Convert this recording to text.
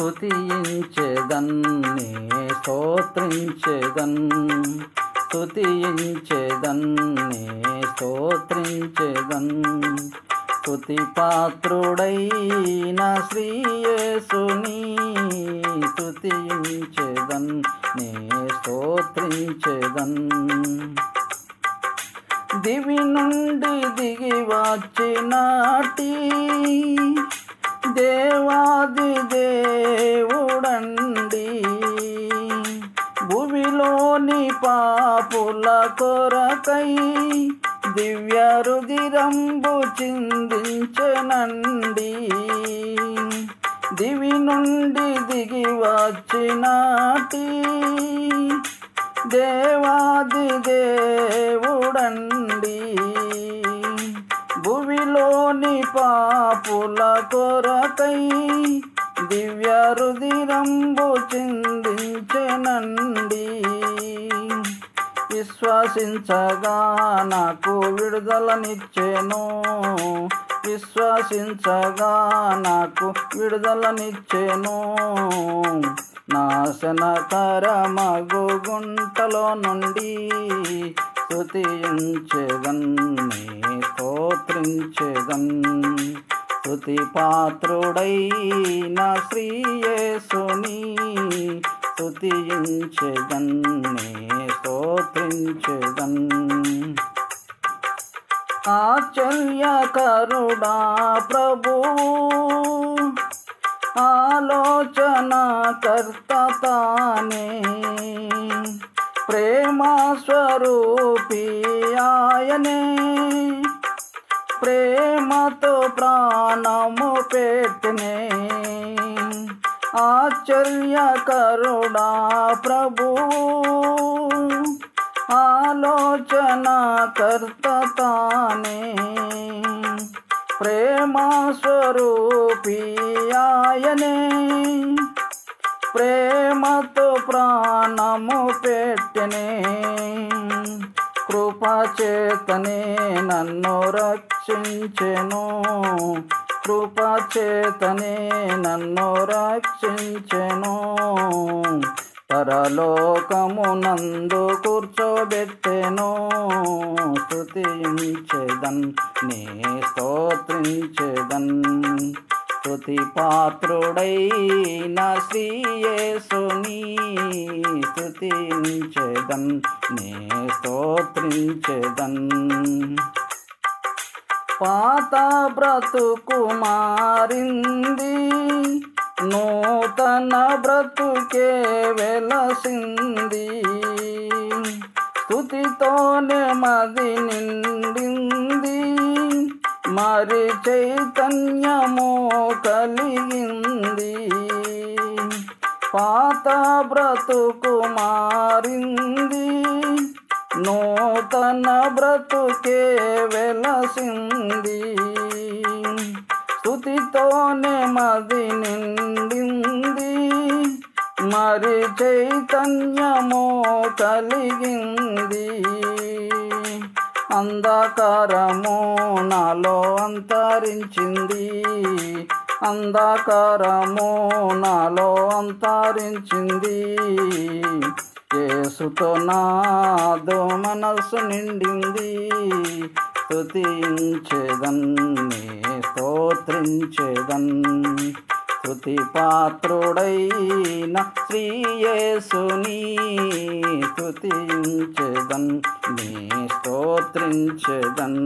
స్తుతించెదన్ నీ స్తోత్రించెదన్ స్తుతించెదన్ నీ స్తోత్రించెదన్ స్తుతి పాత్రుడైన శ్రీ యేసుని స్తుతించెదన్ నీ స్తోత్రించెదన్ దివి నుండి దిగి వచ్చినాటి దేవాది దేవుడండి భూమిలోని పాపుల కొరకై దివ్య రుధిరంబు చిందించెనండి దివి నుండి దిగి వచ్చినాటి దేవాది దేవుడండి భూమిలోని పాపుల కొరకై దివ్య రుధిరంబు చిందించెనండి విశ్వసించగా నాకు విడుదలనిచ్చెను విశ్వసించగా నాకు విడుదలనిచ్చెను నాశనకరమగు గుంటలో నుండి స్తుతించెదన్ నీ స్తోత్రించెదన్ స్తుతి పాత్రుడైన శ్రీ యేసుని స్తుతించెదన్ నీ స్తోత్రించెదన్ ఆశ్చర్యకరుడా ప్రభువు ఆలోచనకర్త తానే ప్రేమ స్వరూపి ఆయనే ప్రేమతో ప్రాణము పెట్టినే ఆశ్చర్యకరుడా ప్రభువు ఆలోచనకర్త తానే ప్రేమ స్వరూపి ఆయనే ప్రేమతో ప్రాణము పెట్టెనే కృపచేతనే నన్ను రక్షించెను కృపచేతనే నన్ను రక్షించెను పరలోకమునందు కూర్చోబెట్టెను స్తుతించెదన్ నీ స్తోత్రించెదన్ స్తుతి పాత్రుడైన శ్రీ యేసుని స్తుతించెదన్ నీ స్తోత్రించెదన్ పాత బ్రతుకు మారింది నూతన బ్రతుకే వెలసింది స్తుతితోనే మది నిండింది మరి చైతన్యము కలిగింది పాత బ్రతుకు మారింది నూతన బ్రతుకే వెలసింది స్తుతితోనే మది నిండింది మరి చైతన్యము కలిగింది అంధకారము నాలో అంతరించింది అంధకారము నాలో అంతరించింది యేసుతో నాదో మనసు నిండింది స్తుతించెదన్ నీ స్తోత్రించెదన్ స్తుతి పాత్రుడైన శ్రీ యేసుని స్తుతించెదన్ నీ స్తోత్రించెదన్